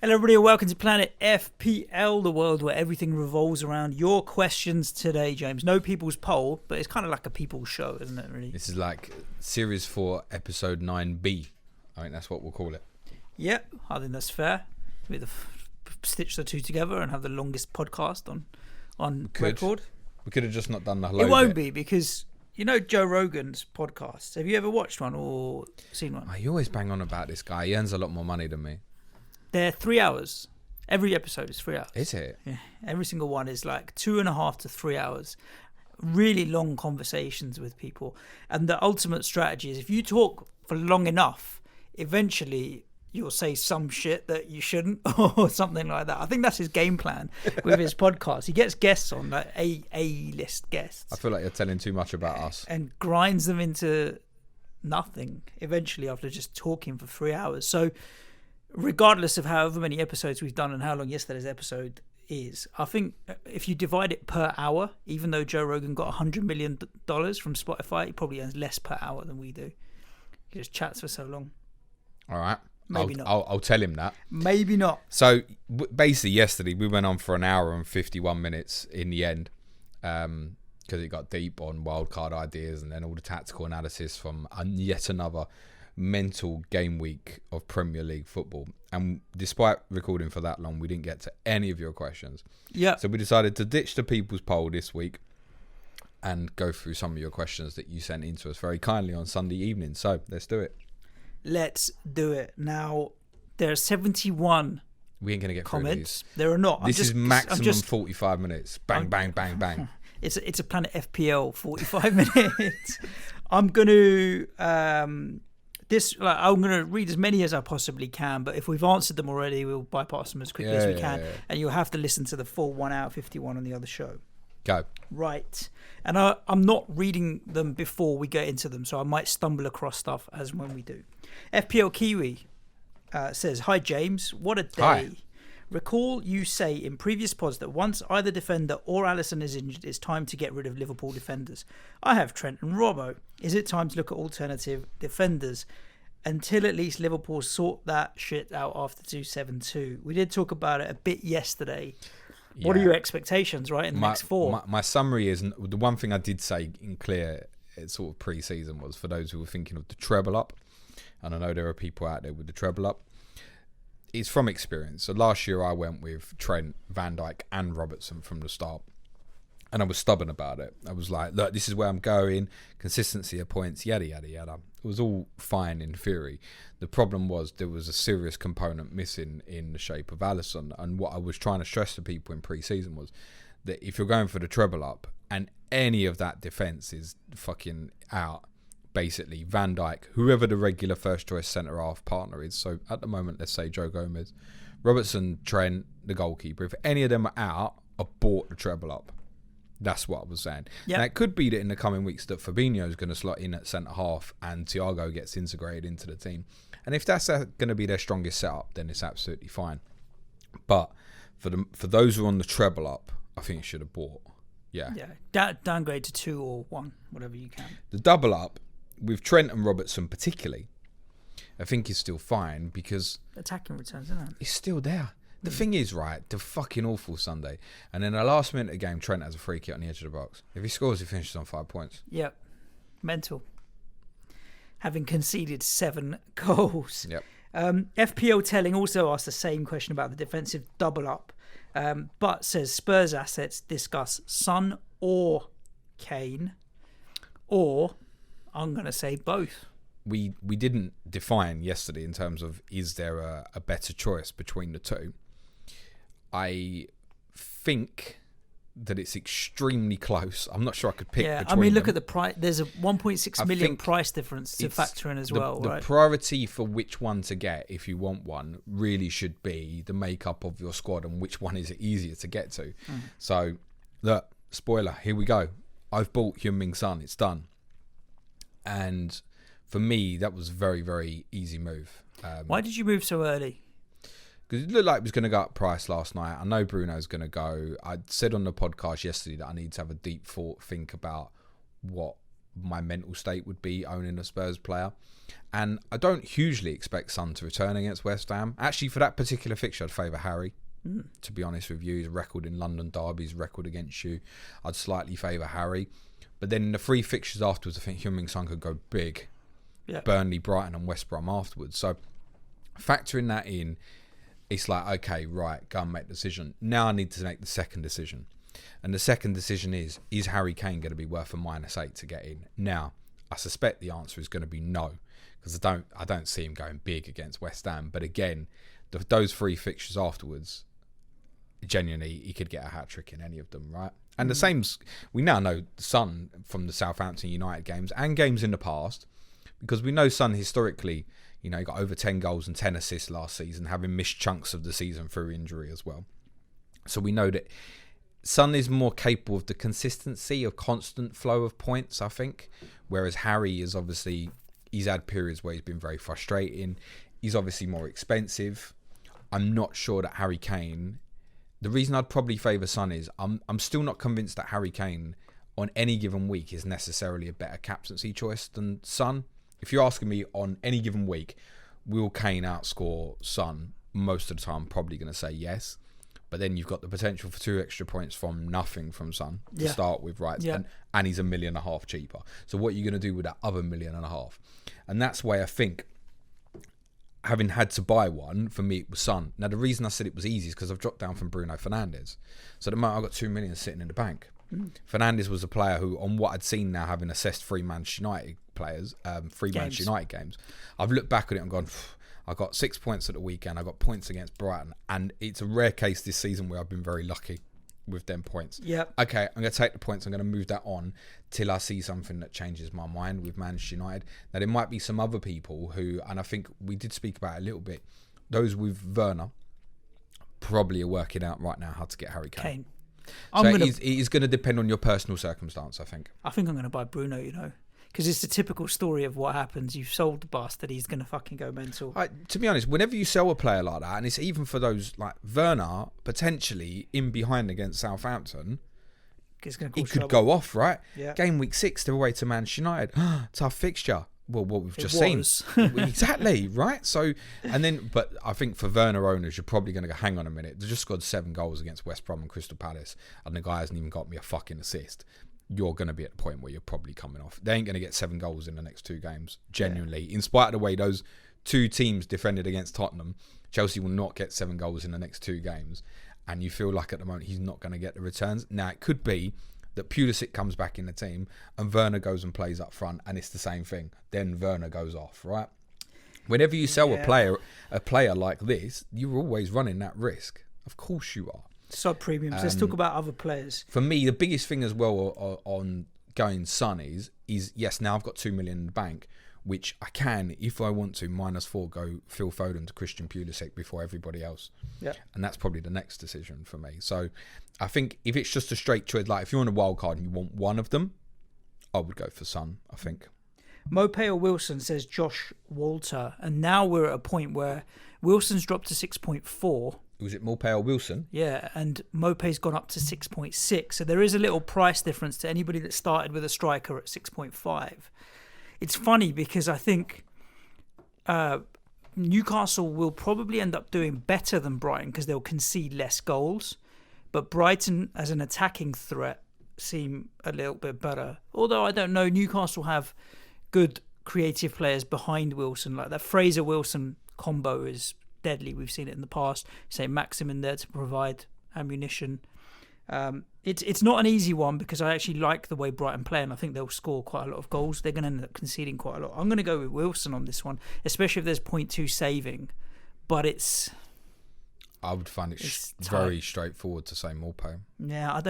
Hello everybody and welcome to Planet FPL, the world where everything revolves around your questions today, James. No people's poll, but it's kind of like a people's show, isn't it, really? This is like Series 4, Episode 9B. I think that's what we'll call it. Yeah, I think that's fair. We stitch the two together and have the longest podcast on record. We could have just not done the hello It won't bit. be because, you know, Joe Rogan's podcast. Have you ever watched one or seen one? Oh, you always bang on about this guy. He earns a lot more money than me. They're 3 hours. Every episode is 3 hours. Is it? Yeah. Every single one is like 2.5 to 3 hours. Really long conversations with people. And the ultimate strategy is if you talk for long enough, eventually you'll say some shit that you shouldn't or something like that. I think that's his game plan with his podcast. He gets guests on, like A-list guests. I feel like you're telling too much about us. And grinds them into nothing eventually after just talking for 3 hours. So regardless of however many episodes we've done and how long yesterday's episode is, I think if you divide it per hour, even though Joe Rogan got $100 million from Spotify, he probably earns less per hour than we do. He just chats for so long. All right. Maybe not. I'll tell him that. Maybe not. So basically yesterday we went on for an hour and 51 minutes in the end because it got deep on wildcard ideas and then all the tactical analysis from yet another mental game week of Premier League football. And despite recording for that long, we didn't get to any of your questions. Yeah. So we decided to ditch the people's poll this week and go through some of your questions that you sent in to us very kindly on Sunday evening. So let's do it. Let's do it. Now, there are 71 We ain't going to get comments. through these. There are not. This is maximum 45 minutes. Bang, bang, bang, bang. It's a Planet FPL 45 minutes. I'm going to... I'm going to read as many as I possibly can, but if we've answered them already, we'll bypass them as quickly as we can. And you'll have to listen to the full 1 hour 51 on the other show. Go. Right. And I'm not reading them before we get into them, so I might stumble across stuff as when we do. FPL Kiwi says, "Hi James, what a day. Hi. Recall you say in previous pods that once either defender or Alisson is injured, it's time to get rid of Liverpool defenders. I have Trent and Robbo. Is it time to look at alternative defenders until at least Liverpool sort that shit out after 2-7-2? We did talk about it a bit yesterday. What are your expectations, right, in the next four? My summary is, the one thing I did say in clear sort of pre-season was for those who were thinking of the treble up, and I know there are people out there with the treble up, it's from experience. So last year I went with Trent, Van Dijk and Robertson from the start. And I was stubborn about it. I was like, look, this is where I'm going. Consistency of points, yada, yada, yada. It was all fine in theory. The problem was there was a serious component missing in the shape of Alisson. And what I was trying to stress to people in pre-season was that if you're going for the treble up and any of that defence is fucking out, basically, Van Dijk, whoever the regular first-choice centre-half partner is, so at the moment, let's say Joe Gomez, Robertson, Trent, the goalkeeper, if any of them are out, abort the treble up. That's what I was saying. Yep. Now, it could be that in the coming weeks that Fabinho is going to slot in at centre-half and Thiago gets integrated into the team. And if that's going to be their strongest setup, then it's absolutely fine. But for those who are on the treble up, I think you should abort. Yeah. Downgrade to 2 or 1, whatever you can. The double up, with Trent and Robertson particularly, I think is still fine because Attacking returns, isn't it? it's still there. The thing is, right, the fucking awful Sunday. And in the last minute of the game, Trent has a free kick on the edge of the box. If he scores, he finishes on 5 points. Yep. Mental. Having conceded 7 goals. Yep. FPL Telling also asked the same question about the defensive double up, but says Spurs assets discuss Son or Kane, or I'm going to say both. We didn't define yesterday in terms of is there a better choice between the two. I think that it's extremely close. I'm not sure I could pick between I mean, look them. at the price. There's a 1.6 million price difference to factor in as well, the right? The priority for which one to get, if you want one, really should be the makeup of your squad and which one is easier to get to. So, look, spoiler, here we go. I've bought Heung-min Son. It's done. And for me, that was a very, very easy move. Why did you move so early? Because it looked like it was going to go up price last night. I know Bruno's going to go. I said on the podcast yesterday that I need to have a deep think about what my mental state would be owning a Spurs player. And I don't hugely expect Son to return against West Ham. Actually, for that particular fixture, I'd favour Harry. To be honest with you, his record in London derbies, record against you, I'd slightly favour Harry. But then in the 3 fixtures afterwards, I think Heung-min Son could go big. Yeah. Burnley, Brighton and West Brom afterwards. So factoring that in, it's like, okay, right, go and make the decision. Now I need to make the second decision. And the second decision is Harry Kane going to be worth a -8 to get in? Now, I suspect the answer is going to be no, because I don't see him going big against West Ham. But again, those 3 fixtures afterwards, genuinely, he could get a hat-trick in any of them, right? And the same, we now know Son from the Southampton United games and games in the past, because we know Son historically, he got over 10 goals and 10 assists last season, having missed chunks of the season through injury as well. So we know that Son is more capable of the consistency of constant flow of points, I think, whereas Harry is obviously, he's had periods where he's been very frustrating. He's obviously more expensive. I'm not sure that Harry Kane, the reason I'd probably favour Son is I'm still not convinced that Harry Kane on any given week is necessarily a better captaincy choice than Son. If you're asking me on any given week, will Kane outscore Son? Most of the time, I'm probably going to say yes. But then you've got the potential for 2 extra points from nothing from Son to start with, right? Yeah. And he's $1.5 million cheaper. So what are you going to do with that other $1.5 million? And that's why I think, having had to buy one, for me it was Son. Now the reason I said it was easy is because I've dropped down from Bruno Fernandes. So at the moment I've got $2 million sitting in the bank. Fernandes was a player who, on what I'd seen now, having assessed 3 Manchester United players, 3 Manchester United games, I've looked back at it and gone, I got 6 points at the weekend, I got points against Brighton, and it's a rare case this season where I've been very lucky with them points. Yep. Okay, I'm going to take the points, I'm going to move that on till I see something that changes my mind with Manchester United. Now there might be some other people who, and I think we did speak about it a little bit, those with Werner probably are working out right now how to get Harry Kane. So it is going to depend on your personal circumstance, I think. I think I'm going to buy Bruno, because it's the typical story of what happens. You've sold the bastard, he's going to fucking go mental. To be honest, whenever you sell a player like that, and it's even for those like Werner, potentially in behind against Southampton, he could go off, right? Yeah. Game week 6, they're away to Manchester United. Tough fixture. Well, what we've just seen. Exactly, right? So, but I think for Werner owners, you're probably going to go, hang on a minute, they just scored 7 goals against West Brom and Crystal Palace, and the guy hasn't even got me a fucking assist. You're going to be at the point where you're probably coming off. They ain't going to get 7 goals in the next 2 games, genuinely. Yeah. In spite of the way those 2 teams defended against Tottenham, Chelsea will not get 7 goals in the next 2 games. And you feel like at the moment he's not going to get the returns. Now, it could be that Pulisic comes back in the team and Werner goes and plays up front and it's the same thing. Then Werner goes off, right? Whenever you sell a player like this, you're always running that risk. Of course you are. Sub-premiums. Let's talk about other players. For me, the biggest thing as well on going Son is yes, now I've got 2 million in the bank, which I can, if I want to, -4 go Phil Foden to Christian Pulisic before everybody else. Yeah. And that's probably the next decision for me. So I think if it's just a straight trade, like if you're on a wild card and you want one of them, I would go for Son, I think. Mopay Wilson says Josh Walter. And now we're at a point where Wilson's dropped to 6.4. Was it Mopay or Wilson? Yeah, and Mopay's gone up to 6.6. So there is a little price difference to anybody that started with a striker at 6.5. It's funny because I think Newcastle will probably end up doing better than Brighton because they'll concede less goals. But Brighton, as an attacking threat, seem a little bit better. Although I don't know, Newcastle have good creative players behind Wilson. Like that Fraser-Wilson combo is deadly. We've seen it in the past. Say Maximin there to provide ammunition. It's not an easy one because I actually like the way Brighton play and I think they'll score quite a lot of goals. They're going to end up conceding quite a lot. I'm going to go with Wilson on this one, especially if there's 0.2 saving. But I would find it very straightforward to say Morpay. Yeah,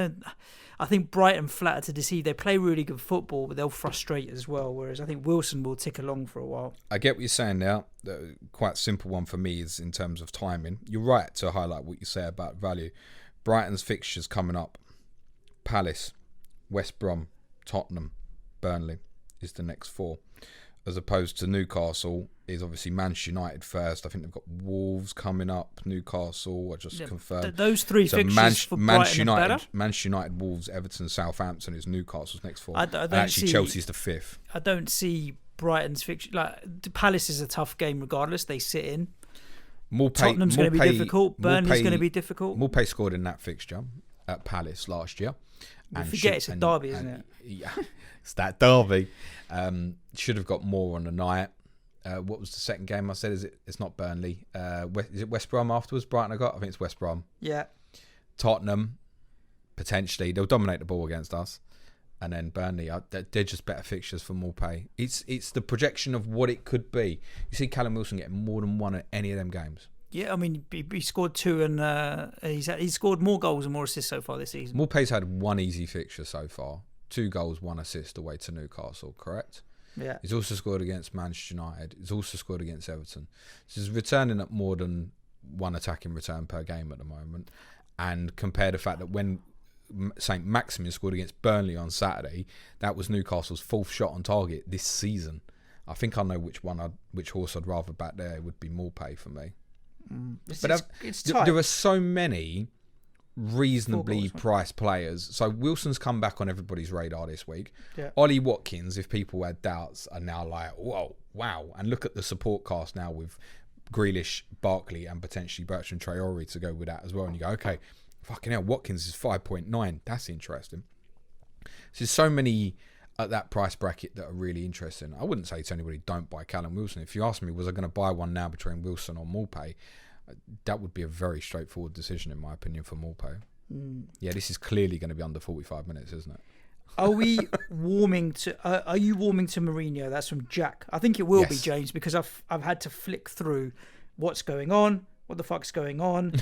I think Brighton flatter to deceive. They play really good football, but they'll frustrate as well. Whereas I think Wilson will tick along for a while. I get what you're saying now. The quite simple one for me is in terms of timing. You're right to highlight what you say about value. Brighton's fixtures coming up. Palace, West Brom, Tottenham, Burnley is the next 4. As opposed to Newcastle, is obviously Manchester United first. I think they've got Wolves coming up, Newcastle. I just confirmed. Those three fixtures for Brighton are better. Manchester United, Wolves, Everton, Southampton is Newcastle's next four. I don't actually, Chelsea's the fifth. I don't see Brighton's fixture. Like, Palace is a tough game regardless. They sit in. Tottenham's going to be difficult. Burnley's going to be difficult. Morpay scored in that fixture at Palace last year. You forget it's a derby, isn't it? Yeah, it's that derby. Should have got more on the night. What was the second game I said? It's not Burnley. Is it West Brom afterwards? Brighton I think it's West Brom. Yeah. Tottenham, potentially. They'll dominate the ball against us. And then Burnley, they're just better fixtures for Morpay. It's the projection of what it could be. You see Callum Wilson getting more than one at any of them games. Yeah, I mean, he scored 2 and he's scored more goals and more assists so far this season. Morpay's had one easy fixture so far. 2 goals, 1 assist away to Newcastle, correct? Yeah. He's also scored against Manchester United. He's also scored against Everton. So he's returning at more than 1 attacking return per game at the moment. And compare the fact that when St. Maximin scored against Burnley on Saturday, that was Newcastle's 4th shot on target this season. I think I know which horse I'd rather back there. It would be Morpay for me. But it's tight. There are so many reasonably priced players. So Wilson's come back on everybody's radar this week. Yeah. Ollie Watkins, if people had doubts, are now like, whoa, wow. And look at the support cast now with Grealish, Barkley, and potentially Bertrand Traore to go with that as well. And you go, okay, fucking hell, Watkins is 5.9. That's interesting. So there's so many at that price bracket that are really interesting. I wouldn't say to anybody, don't buy Callum Wilson. If you ask me, was I going to buy one now between Wilson or Morpay? That would be a very straightforward decision, in my opinion, for Morpay. Yeah, this is clearly going to be under 45 minutes, isn't it? Are we warming to? Are you warming to Mourinho? That's from Jack. I think it will be, James, because I've had to flick through what's going on. What the fuck's going on?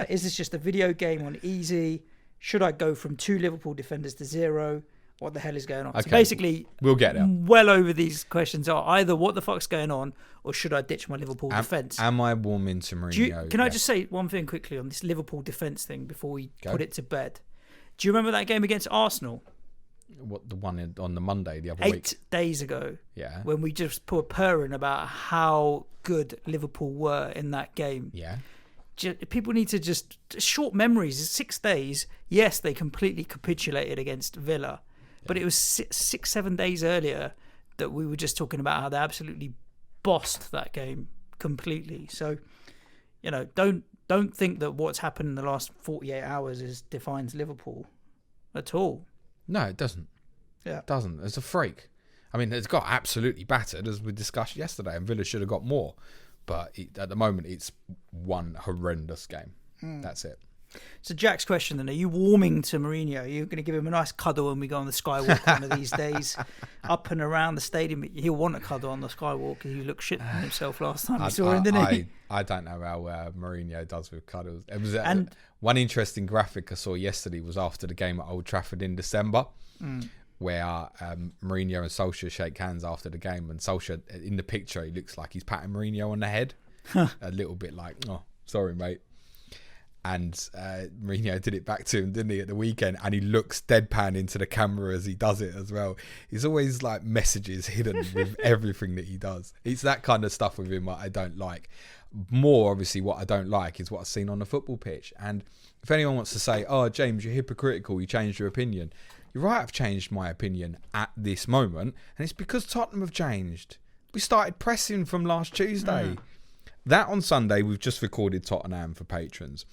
Is this just a video game on easy? Should I go from 2 Liverpool defenders to 0? What the hell is going on? Okay. So basically, we'll get there. Well over these questions are either what the fuck's going on or should I ditch my Liverpool defence? Am I warming to Mourinho? Can I just say one thing quickly on this Liverpool defence thing before we put it to bed? Do you remember that game against Arsenal? What, the one on the Monday the other week? 8 days ago. Yeah. When we just put purring about how good Liverpool were in that game. Yeah. People need to just short memories. 6 days. Yes, they completely capitulated against Villa. But it was 6-7 days earlier that we were just talking about how they absolutely bossed that game completely. So, don't think that what's happened in the last 48 hours defines Liverpool at all. No, it doesn't. Yeah, it doesn't. It's a freak. I mean, it's got absolutely battered, as we discussed yesterday, and Villa should have got more. But at the moment, it's one horrendous game. That's it. So Jack's question then, are you warming to Mourinho? Are you going to give him a nice cuddle when we go on the Skywalk one of these days? Up and around the stadium, he'll want a cuddle on the Skywalk because he looked shit on himself last time we saw him, didn't he? I don't know how Mourinho does with cuddles. It was one interesting graphic I saw yesterday was after the game at Old Trafford in December, where Mourinho and Solskjaer shake hands after the game, and Solskjaer, in the picture, he looks like he's patting Mourinho on the head. A little bit like, oh, sorry, mate. And Mourinho did it back to him, didn't he, at the weekend? And he looks deadpan into the camera as he does it as well. He's always like messages hidden with everything that he does. It's that kind of stuff with him I don't like. More, obviously, what I don't like is what I've seen on the football pitch. And if anyone wants to say, oh, James, you're hypocritical, you changed your opinion. You're right, I've changed my opinion at this moment. And it's because Tottenham have changed. We started pressing from last Tuesday. That on Sunday, we've just recorded Tottenham for patrons.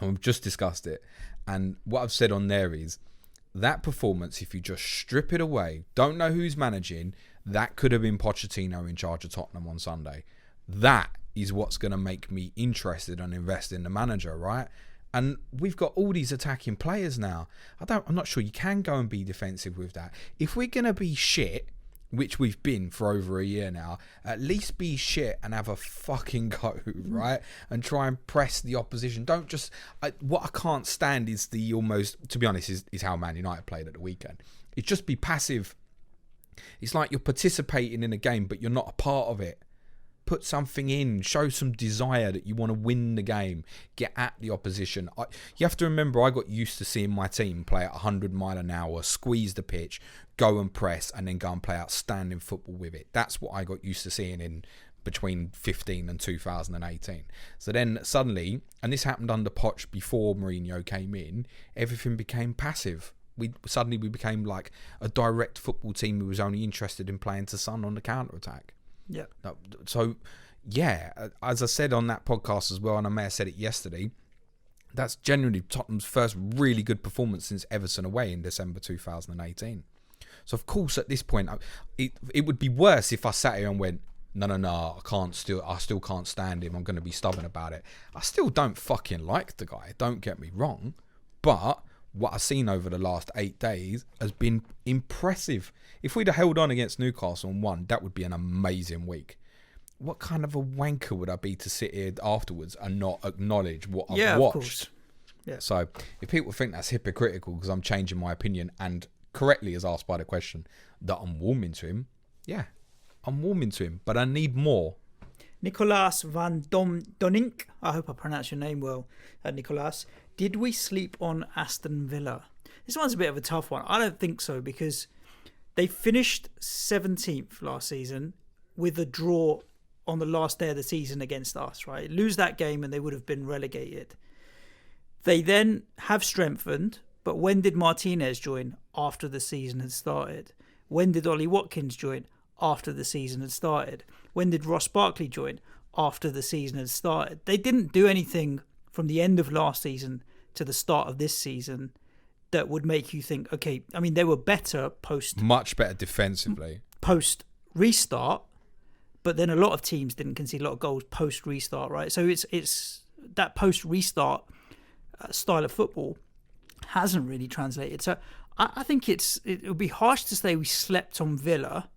And we've just discussed it. And what I've said on there is that performance, if you just strip it away, don't know who's managing, that could have been Pochettino in charge of Tottenham on Sunday. That is what's going to make me interested and invest in the manager, right? And we've got all these attacking players now. I'm not sure you can go and be defensive with that. If we're going to be shit, which we've been for over a year now, at least be shit and have a fucking go, right? And try and press the opposition. Don't just... what I can't stand is the almost... To be honest, is how Man United played at the weekend. It's just be passive. It's like you're participating in a game, but you're not a part of it. put something in, show some desire that you want to win the game, get at the opposition. You have to remember, I got used to seeing my team play at 100 mile an hour, squeeze the pitch, go and press, and then go and play outstanding football with it. That's what I got used to seeing in between 15 and 2018. So then suddenly, and this happened under Poch before Mourinho came in, everything became passive. We became like a direct football team who was only interested in playing to Son on the counter-attack. Yeah. So, yeah, as I said on that podcast as well, and I may have said it yesterday, that's generally Tottenham's first really good performance since Everton away in December 2018. So, of course, at this point, it would be worse if I sat here and went, no, I still can't stand him. I'm going to be stubborn about it. I still don't fucking like the guy. Don't get me wrong. But what I've seen over the last 8 days has been impressive. If we'd have held on against Newcastle and won, that would be an amazing week. What kind of a wanker would I be to sit here afterwards and not acknowledge what I've watched? Of course. Yeah. So if people think that's hypocritical because I'm changing my opinion and correctly as asked by the question that I'm warming to him, yeah, I'm warming to him, but I need more. Nicolas van Donink, I hope I pronounced your name well, Nicolas. Did we sleep on Aston Villa? This one's a bit of a tough one. I don't think so, because they finished 17th last season with a draw on the last day of the season against us, right? Lose that game and they would have been relegated. They then have strengthened, but when did Martinez join? After the season had started. When did Ollie Watkins join? After the season had started. When did Ross Barkley join? After the season had started. They didn't do anything from the end of last season to the start of this season that would make you think, okay, I mean, they were better much better defensively. Post restart, but then a lot of teams didn't concede a lot of goals post restart, right? So it's that post restart style of football hasn't really translated. So I think it would be harsh to say we slept on Villa,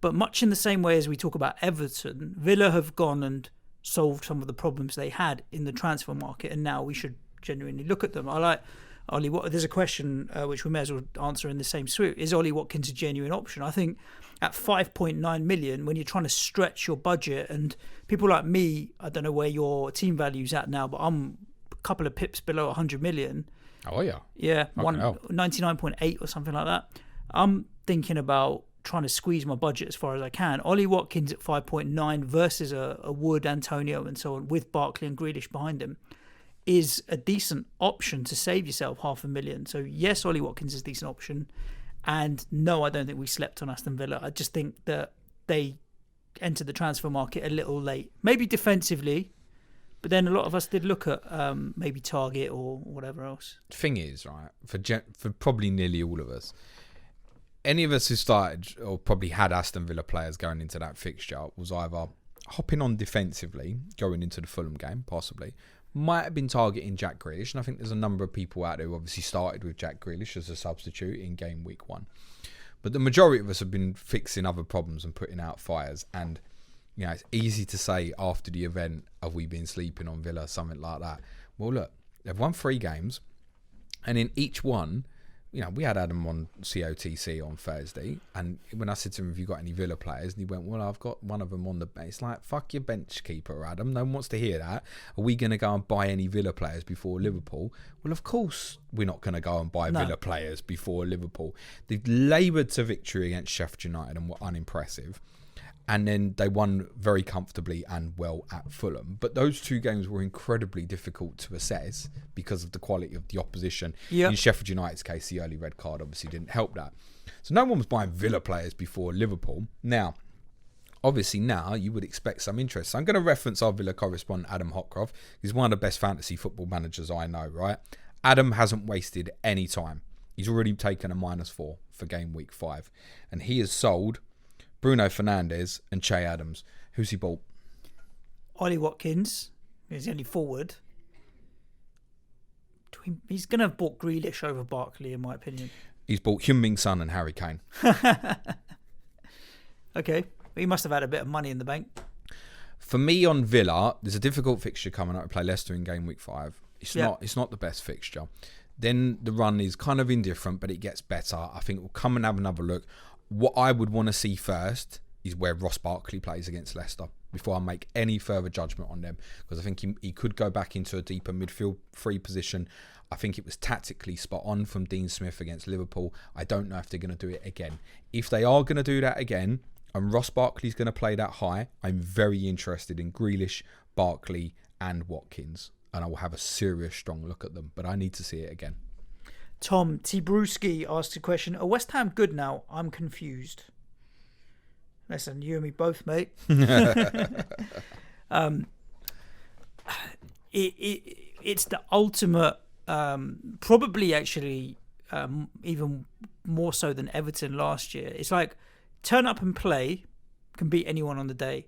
but much in the same way as we talk about Everton, Villa have gone and solved some of the problems they had in the transfer market, and now we should genuinely look at them. I like Ollie. There's a question which we may as well answer in the same swoop. Is Ollie Watkins a genuine option? I think at 5.9 million, when you're trying to stretch your budget, and people like me, I don't know where your team value's at now, but I'm a couple of pips below 100 million. Oh yeah. Yeah, 99.8 or something like that. I'm thinking about trying to squeeze my budget as far as I can. Ollie Watkins at 5.9 versus a Wood, Antonio and so on, with Barkley and Grealish behind him, is a decent option to save yourself $500,000. So yes, Ollie Watkins is a decent option, and no, I don't think we slept on Aston Villa. I just think that they entered the transfer market a little late, maybe defensively, but then a lot of us did look at maybe Target or whatever else. Thing is, right, for probably nearly all of us, any of us who started or probably had Aston Villa players going into that fixture was either hopping on defensively, going into the Fulham game, possibly, might have been targeting Jack Grealish, and I think there's a number of people out there who obviously started with Jack Grealish as a substitute in game week 1. But the majority of us have been fixing other problems and putting out fires, and you know, it's easy to say after the event, have we been sleeping on Villa, something like that. Well, look, they've won 3 games, and in each one, you know, we had Adam on COTC on Thursday, and when I said to him, have you got any Villa players? And he went, well, I've got one of them on the bench. It's like, fuck your bench keeper, Adam. No one wants to hear that. Are we going to go and buy any Villa players before Liverpool? Well, of course we're not going to go and buy Villa players before Liverpool. They've laboured to victory against Sheffield United and were unimpressive. And then they won very comfortably and well at Fulham. But those 2 games were incredibly difficult to assess because of the quality of the opposition. Yep. In Sheffield United's case, the early red card obviously didn't help that. So no one was buying Villa players before Liverpool. Now, obviously now you would expect some interest. So I'm going to reference our Villa correspondent, Adam Hotcroft. He's one of the best fantasy football managers I know, right? Adam hasn't wasted any time. He's already taken a -4 for game week 5. And he has sold Bruno Fernandes and Che Adams. Who's he bought? Ollie Watkins. He's the only forward. He's going to have bought Grealish over Barkley, in my opinion. He's bought Heung-min Son and Harry Kane. Okay. He must have had a bit of money in the bank. For me on Villa, there's a difficult fixture coming up. We play Leicester in game week 5. It's not the best fixture. Then the run is kind of indifferent, but it gets better. I think we'll come and have another look. What I would want to see first is where Ross Barkley plays against Leicester. before I make any further judgment on them, because I think he could go back into a deeper midfield free position. I think it was tactically spot on from Dean Smith against Liverpool. I don't know if they're going to do it again. If they are going to do that again, and Ross Barkley's going to play that high, I'm very interested in Grealish, Barkley and Watkins, and I will have a serious strong look at them, but I need to see it again. Tom Tibruski asked a question: are West Ham good now? I'm confused. Listen, you and me both, mate. It's the ultimate, probably actually even more so than Everton last year. It's like, turn up and play, can beat anyone on the day.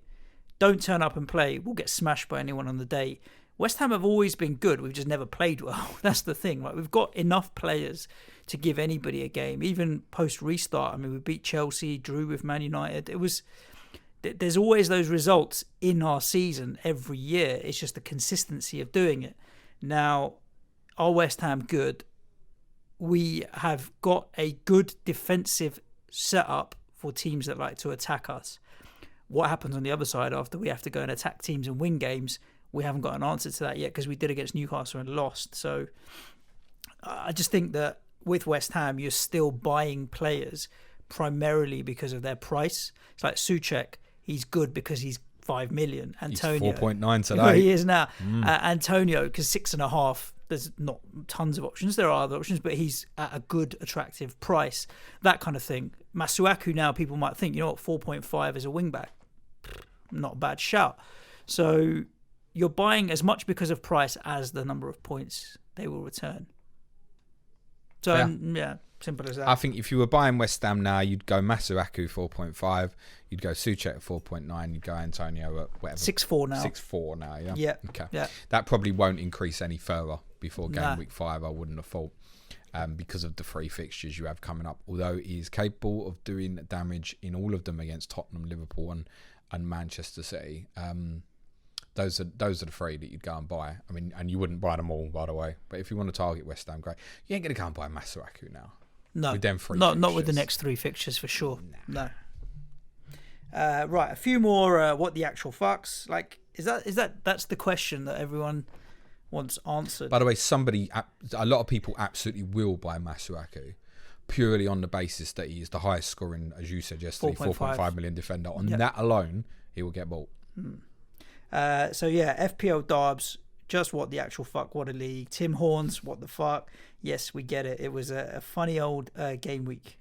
Don't turn up and play, we'll get smashed by anyone on the day. West Ham have always been good, we've just never played well. That's the thing, right? We've got enough players to give anybody a game, even post-restart. I mean, we beat Chelsea, drew with Man United. There's always those results in our season every year. It's just the consistency of doing it. Now, are West Ham good? We have got a good defensive setup for teams that like to attack us. What happens on the other side after we have to go and attack teams and win games? We haven't got an answer to that yet, because we did against Newcastle and lost. So I just think that with West Ham, you're still buying players primarily because of their price. It's like Souček, he's good because he's 5 million. Antonio, he's 4.9 today. He is now. Antonio, because 6.5, there's not tons of options. There are other options, but he's at a good, attractive price. That kind of thing. Masuaku now, people might think, 4.5 is a wing back. Not a bad shout. So you're buying as much because of price as the number of points they will return. So, yeah, simple as that. I think if you were buying West Ham now, you'd go Masuaku 4.5, you'd go Souček 4.9, you'd go Antonio at whatever. 6.4 now. 6.4 now, yeah? Yeah. Okay. Yeah. That probably won't increase any further before game week 5, I wouldn't have thought, because of the 3 fixtures you have coming up. Although he is capable of doing damage in all of them against Tottenham, Liverpool and Manchester City. Those are the 3 that you'd go and buy. I mean, and you wouldn't buy them all, by the way. But if you want to target West Ham, great. You ain't going to go and buy Masuaku now. No, with them 3 not with the next 3 fixtures for sure. No. Right, a few more. What the actual fucks? Like, that's the question that everyone wants answered. By the way, a lot of people absolutely will buy Masuaku purely on the basis that he is the highest scoring, as you said yesterday, 4.5 million defender. On that alone, he will get bought. So yeah, FPL Darbs, just what the actual fuck, what a league. Tim Horns, what the fuck. Yes, we get it. It was a funny old game week.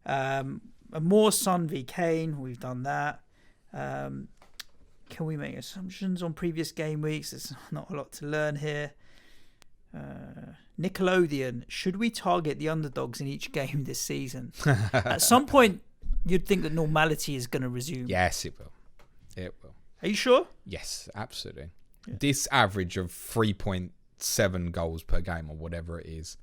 A more Son v Kane, we've done that. Can we make assumptions on previous game weeks? There's not a lot to learn here. Nickelodeon, should we target the underdogs in each game this season? At some point, you'd think that normality is going to resume. Yes, it will. It will. Are you sure? Yes, absolutely. Yeah. This average of 3.7 goals per game or whatever it is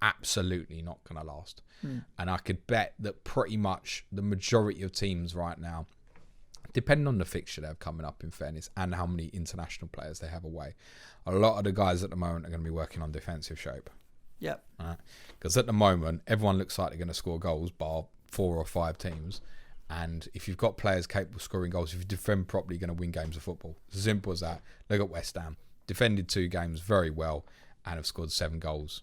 absolutely not going to last. And I could bet that pretty much the majority of teams right now, depending on the fixture they have coming up, in fairness, and how many international players they have away, a lot of the guys at the moment are going to be working on defensive shape. Yep. Because at the moment, everyone looks like they're going to score goals, bar 4 or 5 teams. And if you've got players capable of scoring goals, if you defend properly, you're going to win games of football. It's as simple as that. Look at West Ham. Defended 2 games very well and have scored 7 goals.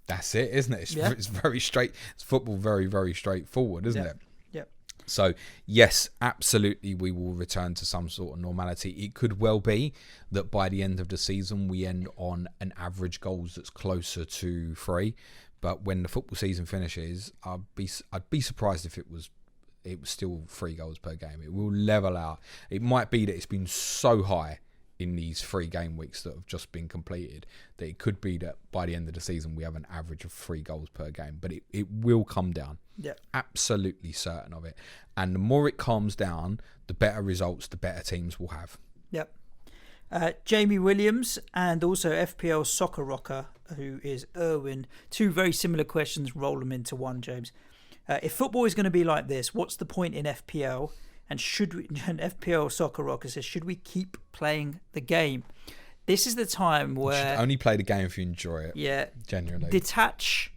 That's it, isn't it? It's very straight. It's football very, very straightforward, isn't it? Yep. So, yes, absolutely, we will return to some sort of normality. It could well be that by the end of the season, we end on an average goals that's closer to 3. But when the football season finishes, I'd be surprised if it was still 3 goals per game. It will level out. It might be that it's been so high in these 3 game weeks that have just been completed that it could be that by the end of the season we have an average of 3 goals per game. But it will come down. Yeah. Absolutely certain of it. And the more it calms down, the better results the better teams will have. Yep. Jamie Williams and also FPL Soccer Rocker, who is Irwin. 2 very similar questions. Roll them into one, James. If football is going to be like this, what's the point in FPL? And and FPL Soccer Rocker says, should we keep playing the game? This is the time where... You should only play the game if you enjoy it. Yeah. Genuinely. Detach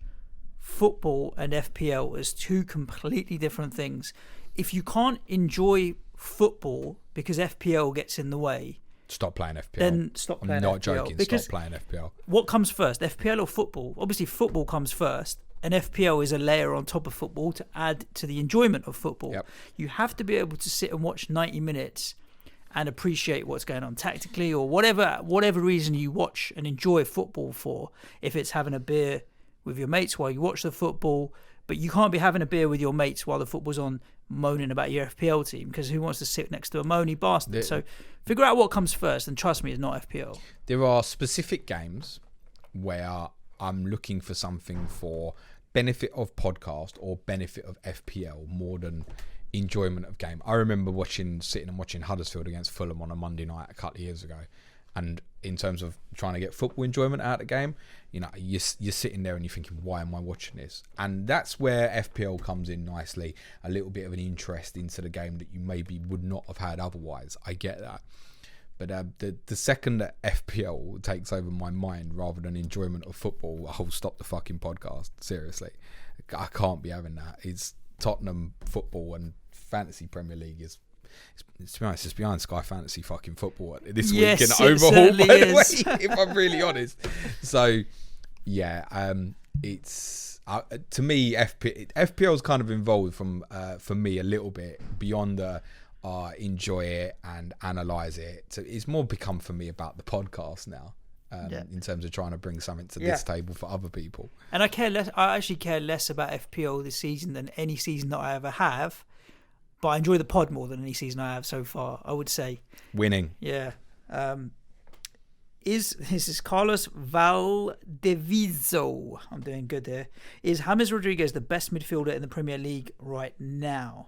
football and FPL as 2 completely different things. If you can't enjoy football because FPL gets in the way, Stop playing FPL. then stop playing I'm not FPL. joking. Because Stop playing FPL. what comes first, FPL or football? Obviously, football comes first, and FPL is a layer on top of football to add to the enjoyment of football. Yep. You have to be able to sit and watch 90 minutes and appreciate what's going on tactically, or whatever reason you watch and enjoy football for. If it's having a beer with your mates while you watch the football, but you can't be having a beer with your mates while the football's on, moaning about your FPL team, because who wants to sit next to a moany bastard? So figure out what comes first, and trust me, it's not FPL. There are specific games where I'm looking for something for benefit of podcast or benefit of FPL more than enjoyment of game. I remember sitting and watching Huddersfield against Fulham on a Monday night a couple of years ago, and in terms of trying to get football enjoyment out of the game, you're sitting there and you're thinking, why am I watching this? And that's where FPL comes in nicely, a little bit of an interest into the game that you maybe would not have had otherwise. I get that. But the second that FPL takes over my mind rather than enjoyment of football, I'll stop the fucking podcast. Seriously. I can't be having that. It's Tottenham football and Fantasy Premier League is, to be honest, it's behind Sky Fantasy fucking football this week in overhaul, by the way, if I'm really honest. So, yeah, it's to me, FPL's kind of involved for me a little bit beyond the enjoy it and analyse it. So it's more become for me about the podcast now. In terms of trying to bring something to this table for other people. And I actually care less about FPL this season than any season that I ever have. But I enjoy the pod more than any season I have so far, I would say. Winning. Yeah. This is Carlos Valdeviso. I'm doing good there. Is James Rodriguez the best midfielder in the Premier League right now?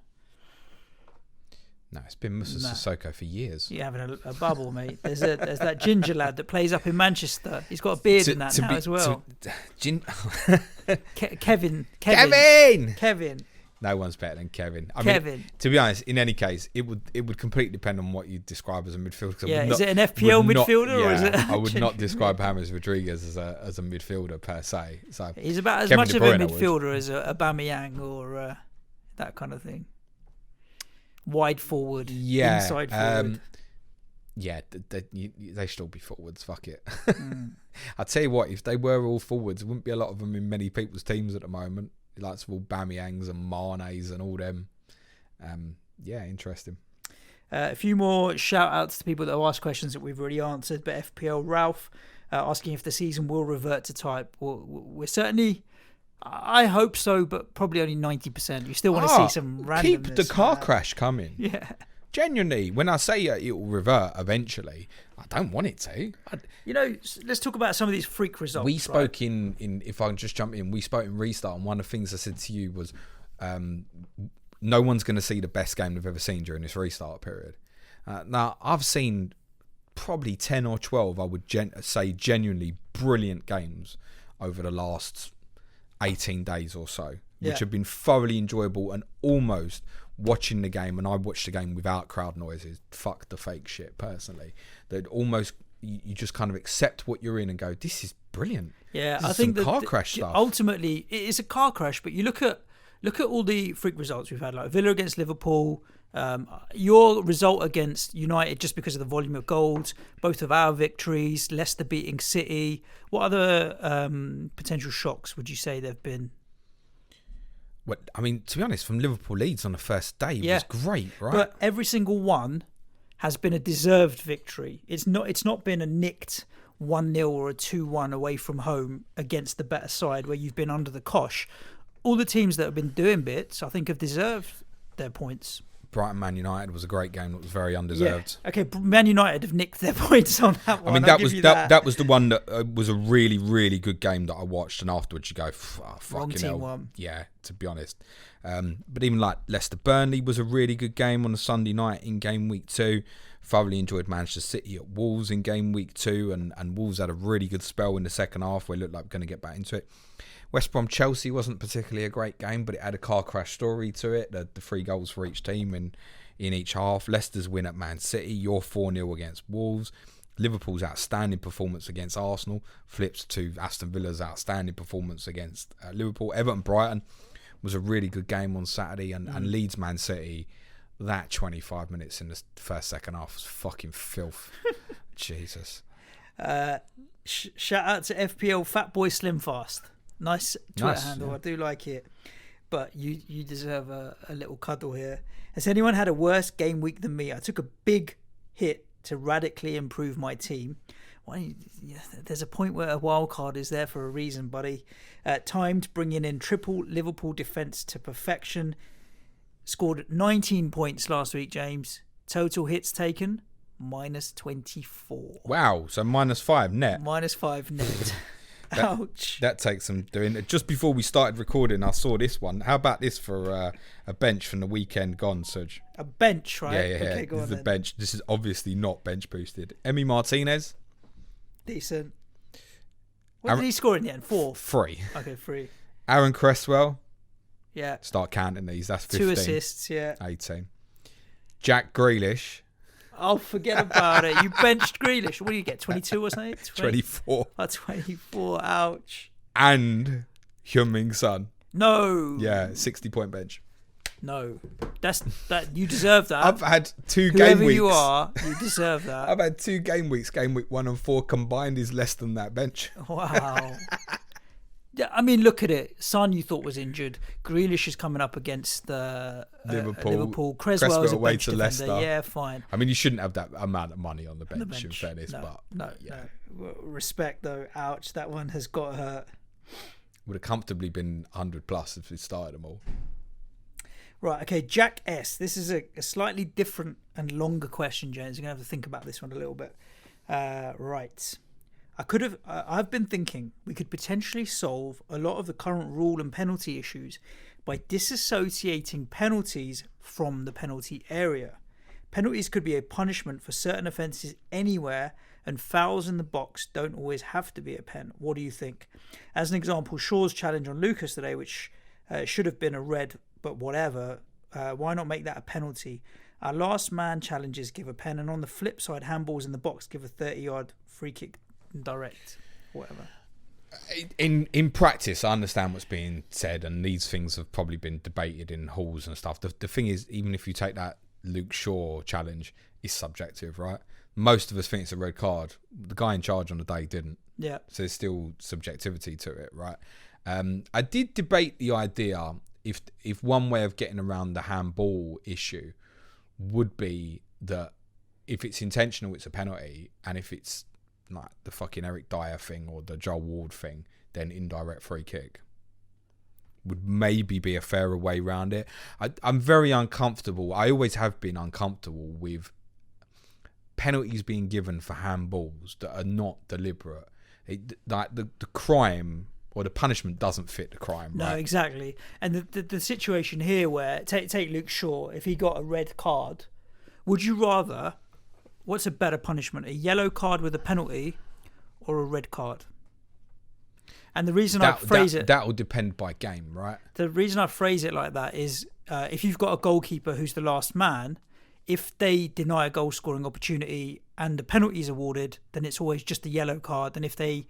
No, it's been Musa Sissoko for years. You're having a bubble, mate. There's that ginger lad that plays up in Manchester. He's got a beard in that now as well. Kevin. No one's better than Kevin. Kevin. To be honest, in any case, it would completely depend on what you describe as a midfielder. Yeah, is it an FPL midfielder or is it? I would not describe James Rodriguez as a midfielder per se. So he's about as much of a midfielder as a Aubameyang or that kind of thing. Wide forward, inside forward. They should all be forwards. Fuck it. I'll tell you what, if they were all forwards, there wouldn't be a lot of them in many people's teams at the moment. Lots of all Aubameyangs and Manes and all them. Interesting. A few more shout outs to people that have asked questions that we've already answered. But FPL Ralph asking if the season will revert to type. Well, we're certainly... I hope so, but probably only 90%. You still want to see some randomness. Keep the car crash coming. Yeah. Genuinely, when I say it will revert eventually, I don't want it to. Let's talk about some of these freak results. We spoke in if I can just jump in, we spoke in Restart, and one of the things I said to you was no one's going to see the best game they've ever seen during this restart period. Now, I've seen probably 10 or 12, I would say genuinely brilliant games over the last 18 days or so, which have been thoroughly enjoyable, and almost watching the game, and I watched the game without crowd noises, fuck the fake shit personally, that almost you just kind of accept what you're in and go, this is brilliant. Yeah, I think the car crash stuff. Ultimately, it's a car crash, but you look at all the freak results we've had, like Villa against Liverpool, your result against United just because of the volume of goals, both of our victories, Leicester beating City. What other potential shocks would you say there have been? Well, I mean, to be honest, from Liverpool Leeds on the first day was great, right? But every single one has been a deserved victory. It's not been a nicked 1-0 or a 2-1 away from home against the better side where you've been under the cosh. All the teams that have been doing bits, I think, have deserved their points. Brighton Man United was a great game that was very undeserved. Yeah. Okay, Man United have nicked their points on that one. I mean, that was the one that was a really, really good game that I watched, and afterwards you go, wrong team won. Yeah, to be honest. But even like Leicester Burnley was a really good game on a Sunday night in game week 2. Thoroughly enjoyed Manchester City at Wolves in game week 2, and Wolves had a really good spell in the second half where it looked like we're going to get back into it. West Brom Chelsea wasn't particularly a great game, but it had a car crash story to it. The 3 goals for each team in each half. Leicester's win at Man City, your 4-0 against Wolves. Liverpool's outstanding performance against Arsenal flips to Aston Villa's outstanding performance against Liverpool. Everton Brighton was a really good game on Saturday, and Leeds Man City that 25 minutes in the first second half was fucking filth. Jesus. Shout out to FPL Fatboy Slimfast. Nice Twitter handle. Yeah. I do like it. But you deserve a little cuddle here. Has anyone had a worse game week than me? I took a big hit to radically improve my team. There's a point where a wild card is there for a reason, buddy. Timed bringing in triple Liverpool defence to perfection. Scored 19 points last week, James. Total hits taken, -24. Wow, so -5 net. -5 net. Ouch. That takes some doing. Just before we started recording, I saw this one. How about this for a bench from the weekend gone, Suj? A bench, right? Yeah. Okay, go this on is the then. bench. This is obviously not bench boosted. Emi Martinez, Decent. What did he score in the end? 4? 3. Okay, 3. Aaron Cresswell, Yeah. start counting these. That's 15. 2 assists, yeah. 18. Jack Grealish, Oh, forget about it. You benched Grealish. What do you get, 22 or something? 24. Oh, 24. Ouch. And Heung-min Son. No. Yeah, 60-point bench. No. That. You deserve that. I've had 2 game Whoever weeks. you are, you deserve that. I've had 2 game weeks. Game week 1 and 4 combined is less than that bench. Wow. Yeah, I mean, look at it. Son, you thought was injured. Grealish is coming up against Liverpool. Cresswell is a away bench to defender. Leicester. Yeah, fine. I mean, you shouldn't have that amount of money on the bench. In fairness, No. Respect, though. Ouch. That one has got hurt. would have comfortably been 100 plus if we started them all. Right, okay, Jack S. This is a slightly different and longer question, James. You're going to have to think about this one a little bit. Right. I've been thinking we could potentially solve a lot of the current rule and penalty issues by disassociating penalties from the penalty area. Penalties could be a punishment for certain offences anywhere, and fouls in the box don't always have to be a pen. What do you think? As an example, Shaw's challenge on Lucas today, which should have been a red, but whatever, why not make that a penalty? Our last man challenges give a pen, and on the flip side, handballs in the box give a 30-yard free kick direct, whatever. In practice, I understand what's being said, and these things have probably been debated in halls and stuff. The thing is, even if you take that Luke Shaw challenge, it's subjective, right? Most of us think it's a red card. The guy in charge on the day didn't. Yeah. So there's still subjectivity to it, right? I did debate the idea if one way of getting around the handball issue would be that if it's intentional, it's a penalty, and if it's like the fucking Eric Dyer thing or the Joel Ward thing, then indirect free kick would maybe be a fairer way around it. I'm very uncomfortable. I always have been uncomfortable with penalties being given for handballs that are not deliberate. Like the crime or the punishment doesn't fit the crime, right? No, exactly. And the situation here where, take Luke Shaw, if he got a red card, would you rather, what's a better punishment, a yellow card with a penalty or a red card? And the reason I phrase it... That will depend by game, right? The reason I phrase it like that is if you've got a goalkeeper who's the last man, if they deny a goal-scoring opportunity and the penalty is awarded, then it's always just a yellow card. And if they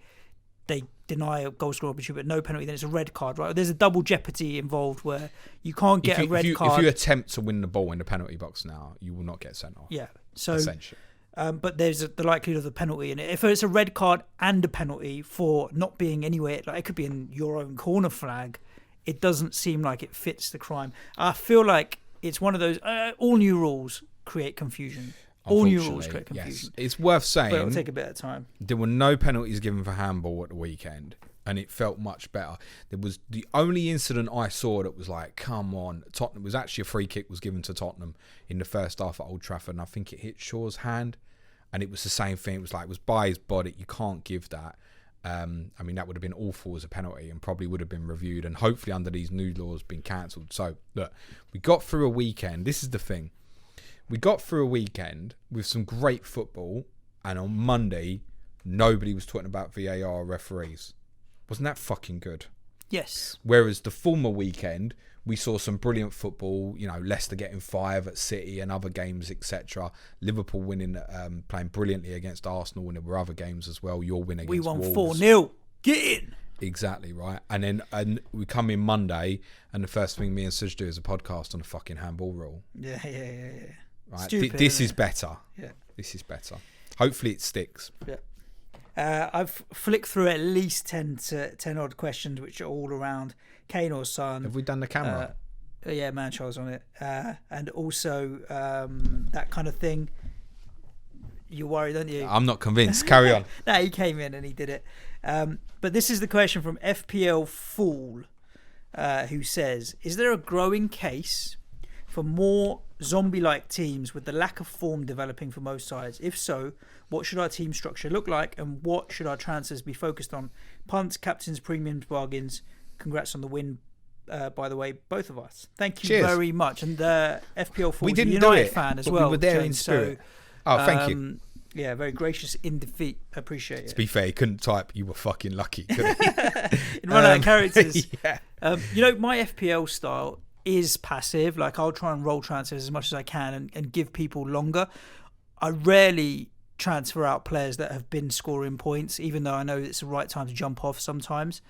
deny a goal-scoring opportunity but no penalty, then it's a red card, right? There's a double jeopardy involved where you can't get a red card. If you attempt to win the ball in the penalty box now, you will not get sent off. Yeah. So essentially. But there's the likelihood of the penalty in it. If it's a red card and a penalty for not being anywhere, like it could be in your own corner flag, it doesn't seem like it fits the crime. I feel like it's one of those, all new rules create confusion. All new rules create confusion. Yes. It's worth saying, but it'll take a bit of time. There were no penalties given for handball at the weekend, and it felt much better. There was the only incident I saw that was like, come on. Tottenham was actually a free kick was given to Tottenham in the first half at Old Trafford, and I think it hit Shaw's hand, and it was the same thing. It was by his body. You can't give that. I mean, that would have been awful as a penalty and probably would have been reviewed, and hopefully under these new laws been cancelled. So, look, we got through a weekend. This is the thing. We got through a weekend with some great football, and on Monday, nobody was talking about VAR or referees. Wasn't that fucking good? Yes. Whereas the former weekend, we saw some brilliant football, Leicester getting 5 at City and other games, etc. Liverpool winning, playing brilliantly against Arsenal, and there were other games as well. Your win against Wolves. We won 4-0. Get in! Exactly, right. And we come in Monday, and the first thing me and Suj do is a podcast on the fucking handball rule. Yeah. Right. Stupid, This isn't is it? better. Yeah. This is better. Hopefully it sticks. Yeah. I've flicked through at least 10 odd questions, which are all around Kane or Son. Have we done the camera? Yeah, Manchild's on it. And also that kind of thing. You worry, don't you? I'm not convinced. Carry on. No, he came in and he did it. But this is the question from FPL Fool, who says, is there a growing case for more zombie-like teams with the lack of form developing for most sides? If so, what should our team structure look like, and what should our transfers be focused on? Punts, captains, premiums, bargains. Congrats on the win, by the way, both of us. Thank you very much. And FPL Fool is a United fan as well. We were there James, in spirit. So, thank you. Yeah, very gracious in defeat. Appreciate it. To be fair, he couldn't type. You were fucking lucky. Could he? In run out of characters. Yeah. My FPL style is passive. Like, I'll try and roll transfers as much as I can and give people longer. I rarely transfer out players that have been scoring points, even though I know it's the right time to jump off sometimes.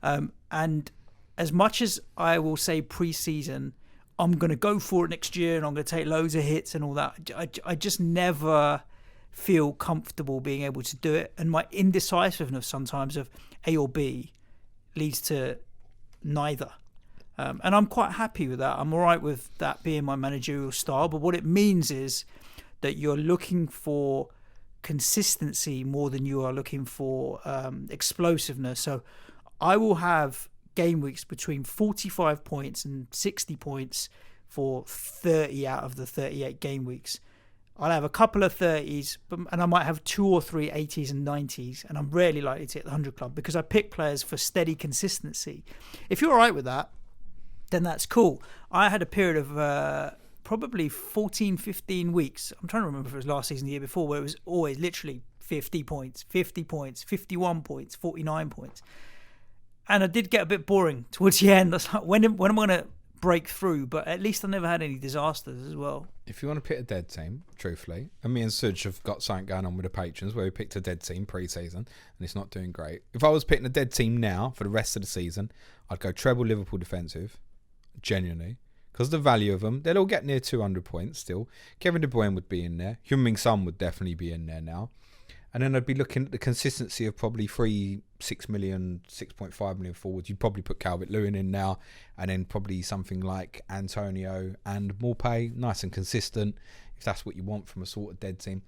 And as much as I will say pre-season, I'm going to go for it next year and I'm going to take loads of hits and all that, I just never feel comfortable being able to do it, and my indecisiveness sometimes of A or B leads to neither, and I'm quite happy with that. I'm all right with that being my managerial style, but what it means is that you're looking for consistency more than you are looking for explosiveness. So I will have game weeks between 45 points and 60 points for 30 out of the 38 game weeks. I'll have a couple of 30s, and I might have 2 or 3 80s and 90s, and I'm rarely likely to hit the 100 club because I pick players for steady consistency. If you're all right with that, then that's cool. I had a period of probably 14, 15 weeks. I'm trying to remember if it was last season, the year before, where it was always literally 50 points, 50 points, 51 points, 49 points. And I did get a bit boring towards the end. I was like, when am I going to break through? But at least I never had any disasters as well. If you want to pick a dead team, truthfully, and me and Suj have got something going on with the patrons where we picked a dead team pre-season and it's not doing great. If I was picking a dead team now for the rest of the season, I'd go treble Liverpool defensive, genuinely, because the value of them, they'll all get near 200 points still. Kevin De Bruyne would be in there. Heung-min Son would definitely be in there now. And then I'd be looking at the consistency of probably 6 million, 6.5 million forwards. You'd probably put Calvert-Lewin in now, and then probably something like Antonio and Maupay, nice and consistent, if that's what you want from a sort of dead team.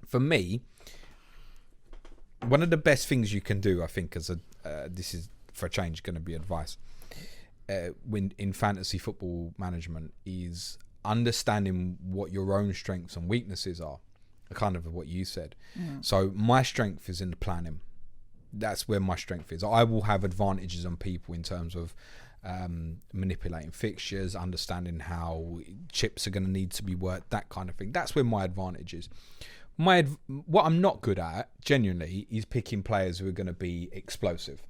For me, one of the best things you can do, I think, this is for a change going to be advice, when in fantasy football management, is understanding what your own strengths and weaknesses are. Kind of what you said. So my strength is in the planning. That's where my strength is. I will have advantages on people in terms of manipulating fixtures, understanding how chips are going to need to be worked, that kind of thing. That's where my advantage is. What I'm not good at, genuinely, is picking players who are going to be explosive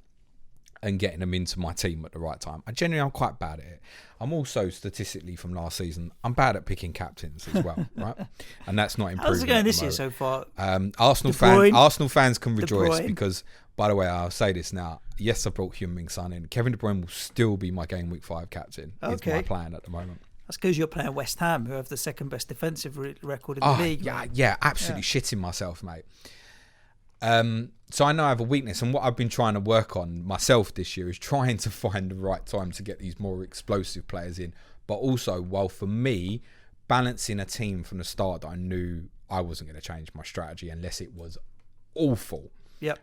and getting them into my team at the right time. I'm quite bad at it. I'm also, statistically from last season, I'm bad at picking captains as well, right? And that's not improving. How's it going this year so far? Arsenal fans can rejoice because, by the way, I'll say this now. Yes, I brought Heung-min Son in. Kevin De Bruyne will still be my game week 5 captain. Okay. Is my plan at the moment. That's because you're playing West Ham, who have the second best defensive record in the league. Yeah, absolutely shitting myself, mate. So I know I have a weakness, and what I've been trying to work on myself this year is trying to find the right time to get these more explosive players in, but also, while for me, balancing a team from the start that I knew I wasn't going to change my strategy unless it was awful. Yep.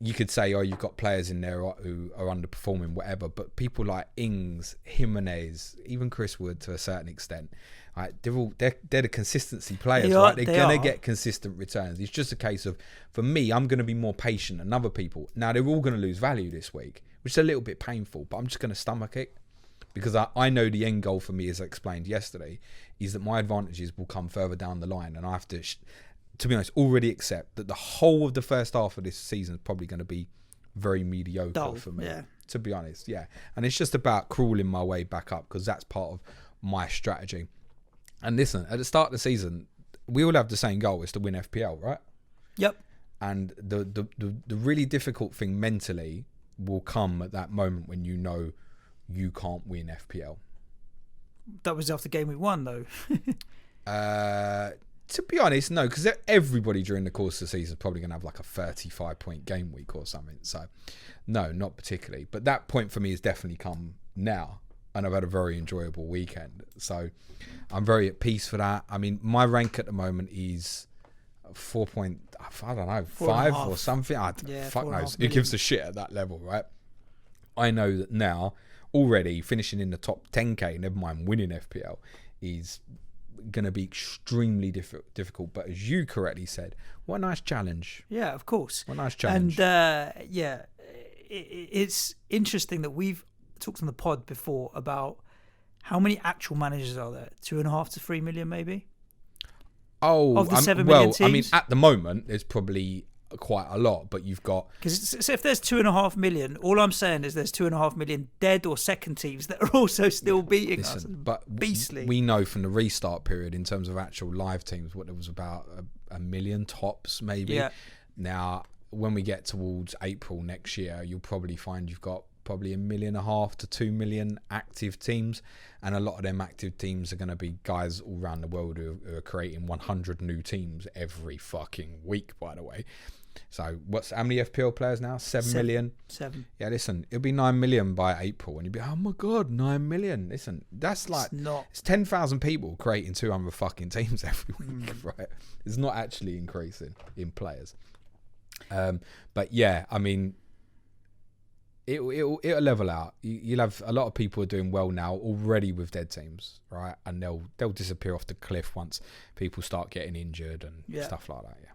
You could say, you've got players in there who are underperforming, whatever, but people like Ings, Jimenez, even Chris Wood to a certain extent, right, they're the consistency players, right? They're going to get consistent returns. It's just a case of, for me, I'm going to be more patient than other people. Now, they're all going to lose value this week, which is a little bit painful, but I'm just going to stomach it because I know the end goal for me, as I explained yesterday, is that my advantages will come further down the line, and I have to be honest, already accept that the whole of the first half of this season is probably going to be very mediocre for me, to be honest. Yeah. And it's just about crawling my way back up because that's part of my strategy. And listen, at the start of the season, we all have the same goal, is to win FPL, right? Yep. And the really difficult thing mentally will come at that moment when you know you can't win FPL. That was after game week 1, though. To be honest, no, because everybody during the course of the season is probably going to have like a 35-point game week or something. So, no, not particularly. But that point for me has definitely come now. And I've had a very enjoyable weekend. So, I'm very at peace for that. I mean, my rank at the moment is 5 or something. Fuck knows. Who gives a shit at that level, right? I know that now, already finishing in the top 10k, never mind winning FPL, is going to be extremely difficult. But as you correctly said, what a nice challenge. Yeah, of course. What a nice challenge. And it's interesting that we've talked on the pod before about how many actual managers are there? 2.5 to 3 million, maybe. Of the 7 million teams. I mean, at the moment, there's probably quite a lot, but you've got... Because so if there's 2.5 million, all I'm saying is there's 2.5 million dead or second teams that are also still beating us. But beastly. We know from the restart period, in terms of actual live teams, what there was about a million tops, maybe. Yeah. Now, when we get towards April next year, you'll probably find you've got probably 1.5 million to 2 million active teams, and a lot of them active teams are going to be guys all around the world who are creating 100 new teams every fucking week, by the way. So how many FPL players now? 7 million? 7. Yeah, listen, it'll be 9 million by April, and you'll be, oh my god, 9 million. Listen, that's like, it's 10,000 people creating 200 fucking teams every week, right? It's not actually increasing in players. But yeah, I mean, it'll level out. You'll have a lot of people are doing well now already with dead teams, right? And they'll disappear off the cliff once people start getting injured and stuff like that. Yeah.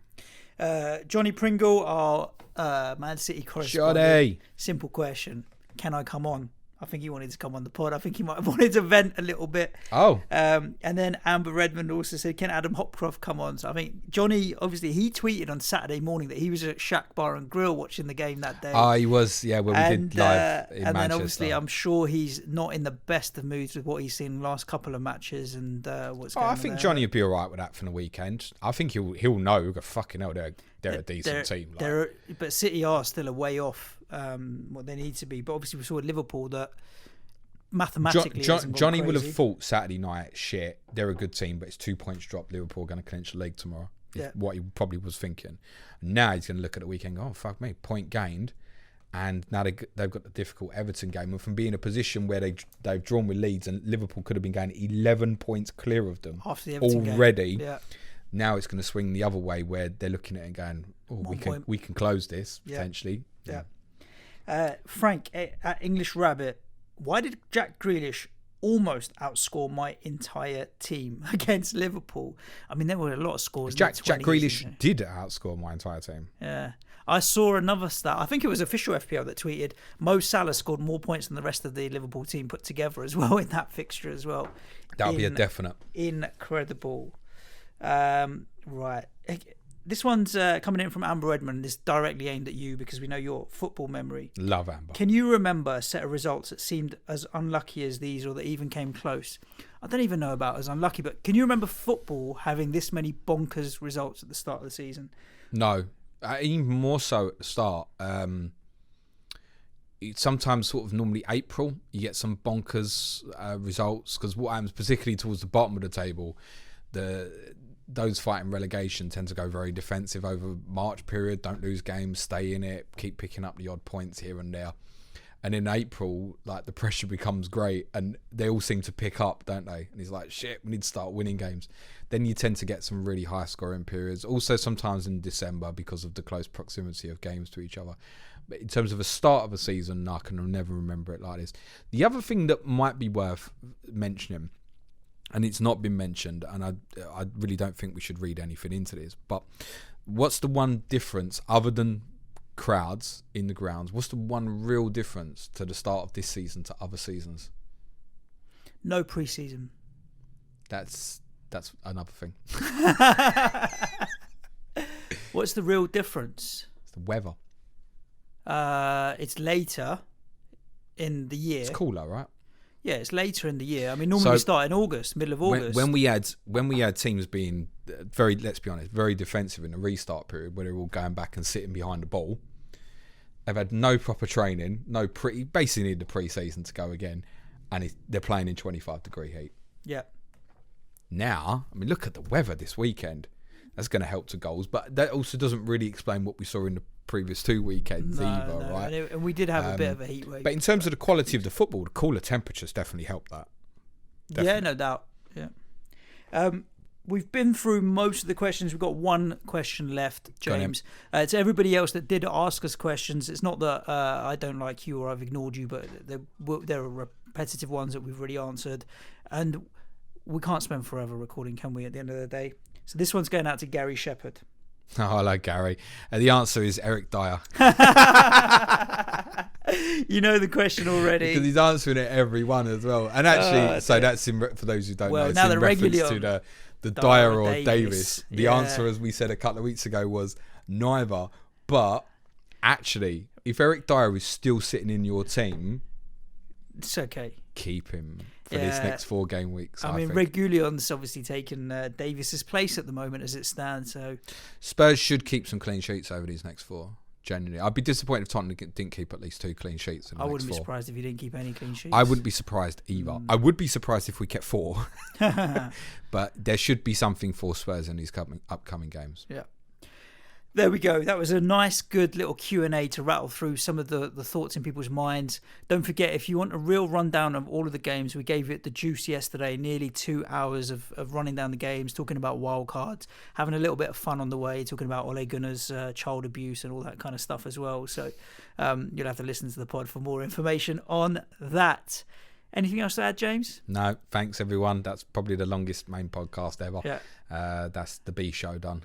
Johnny Pringle, our Man City correspondent. Johnny. Simple question: can I come on? I think he wanted to come on the pod. I think he might have wanted to vent a little bit. Oh. And then Amber Redmond also said, can Adam Hopcroft come on? So I think Johnny, obviously, he tweeted on Saturday morning that he was at Shack Bar and Grill watching the game that day. Oh, he was, yeah, when we did live in Manchester. And then obviously, I'm sure he's not in the best of moods with what he's seen in the last couple of matches and what's going on. I think there. Johnny would be all right with that for the weekend. I think he'll know. Fucking hell, they're a decent team. But City are still a way off what they need to be. But obviously, we saw at Liverpool that mathematically Johnny will have thought Saturday night, shit, they're a good team, but it's 2 points dropped. Liverpool are going to clinch the league tomorrow. Yeah. What he probably was thinking. Now he's going to look at the weekend and go, oh, fuck me, point gained. And now they've got the difficult Everton game. And from being in a position where they've drawn with Leeds and Liverpool could have been going 11 points clear of them after the Everton already. Game. Yeah. Now it's going to swing the other way where they're looking at it and going, oh, we can close this potentially. Yeah. Frank at English Rabbit, why did Jack Grealish almost outscore my entire team against Liverpool? I mean, there were a lot of scores. Jack Grealish did outscore my entire team. Yeah. I saw another stat. I think it was official FPL that tweeted Mo Salah scored more points than the rest of the Liverpool team put together as well in that fixture as well. That would be a definite. Incredible. Right. This one's coming in from Amber Edmond. This directly aimed at you because we know your football memory. Love Amber. Can you remember a set of results that seemed as unlucky as these or that even came close? I don't even know about as unlucky, but can you remember football having this many bonkers results at the start of the season? No. Even more so at the start. Sometimes sort of normally April, you get some bonkers results because what happens, particularly towards the bottom of the table, those fighting relegation tend to go very defensive over March period, don't lose games, stay in it, keep picking up the odd points here and there. And in April, like the pressure becomes great and they all seem to pick up, don't they? And he's like, shit, we need to start winning games. Then you tend to get some really high scoring periods. Also sometimes in December because of the close proximity of games to each other. But in terms of a start of a season, I can never remember it like this. The other thing that might be worth mentioning, and it's not been mentioned, and I really don't think we should read anything into this, but what's the one difference other than crowds in the grounds? What's the one real difference to the start of this season to other seasons? No pre-season. That's another thing. What's the real difference? It's the weather. It's later in the year. It's cooler, right? Yeah, it's later in the year. I mean, normally we start in August, middle of August. When we had teams being very, let's be honest, very defensive in the restart period, where they're all going back and sitting behind the ball, they've had no proper training, basically need the pre-season to go again, and they're playing in 25-degree heat. Yeah. Now, I mean, look at the weather this weekend. That's going to help to goals, but that also doesn't really explain what we saw in the previous 2 weekends either, right? And we did have a bit of a heat wave. But in terms of the quality of the football, the cooler temperatures definitely help that. Definitely. Yeah, no doubt. Yeah. We've been through most of the questions. We've got one question left, James. To everybody else that did ask us questions, it's not that I don't like you or I've ignored you, but there are repetitive ones that we've already answered. And we can't spend forever recording, can we, at the end of the day? So this one's going out to Gary Shepherd. Oh, hello, Gary. The answer is Eric Dyer. You know the question already. Because he's answering it every one as well. And actually, that's for those who don't know, it's in reference to the Dyer or Davis. The answer, as we said a couple of weeks ago, was neither. But actually, if Eric Dyer is still sitting in your team, it's okay. Keep him for this next 4 game weeks. I mean, Reguilon's obviously taken Davis's place at the moment as it stands. So Spurs should keep some clean sheets over these next 4. Genuinely, I'd be disappointed if Tottenham didn't keep at least 2 clean sheets. I wouldn't be surprised if you didn't keep any clean sheets. I wouldn't be surprised either. I would be surprised if we kept 4. But there should be something for Spurs in these upcoming games. Yeah. There we go. That was a nice, good little Q&A to rattle through some of the thoughts in people's minds. Don't forget, if you want a real rundown of all of the games, we gave it the juice yesterday, nearly 2 hours of running down the games, talking about wildcards, having a little bit of fun on the way, talking about Ole Gunnar's child abuse and all that kind of stuff as well. So you'll have to listen to the pod for more information on that. Anything else to add, James? No, thanks everyone. That's probably the longest main podcast ever. Yeah. That's the B show done.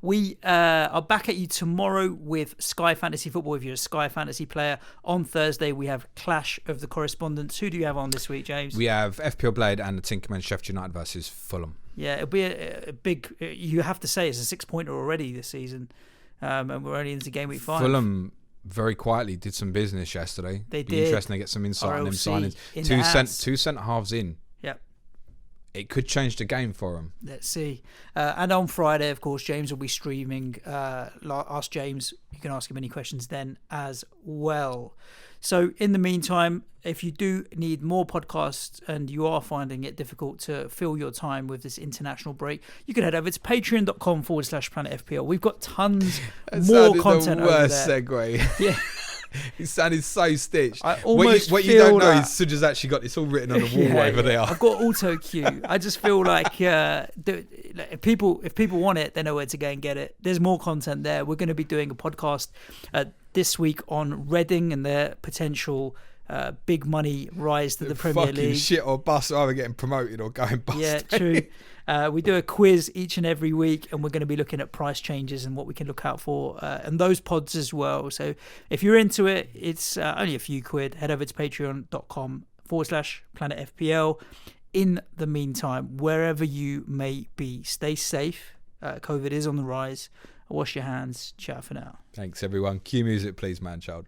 We are back at you tomorrow with Sky Fantasy Football if you're a Sky Fantasy player. On Thursday, we have Clash of the Correspondents. Who do you have on this week, James? We have FPL Blade and the Tinkerman Sheffield United versus Fulham. Yeah, it'll be a big... You have to say it's a 6-pointer already this season. And we're only into game week 5. Fulham very quietly did some business yesterday. They did. Be interesting to get some insight on them signings. 2 centre halves in. Yep. It could change the game for them. Let's see. And on Friday, of course, James will be streaming. Ask James. You can ask him any questions then as well. So in the meantime, if you do need more podcasts and you are finding it difficult to fill your time with this international break, you can head over to patreon.com/planetfpl. We've got tons more content over there. The worst segue. Yeah. It sounded so stitched. What you don't know is Suj has actually got this all written on the wall over there. I've got auto cue. I just feel like if people want it, they know where to go and get it. There's more content there. We're going to be doing a podcast this week on Reading and their potential big money rise to the Premier League. Fucking shit or bust, either getting promoted or going bust. Yeah, true. We do a quiz each and every week, and we're going to be looking at price changes and what we can look out for and those pods as well. So if you're into it, it's only a few quid. Head over to patreon.com/planetfpl. In the meantime, wherever you may be, stay safe. COVID is on the rise. Wash your hands. Ciao for now. Thanks, everyone. Cue music, please, man child.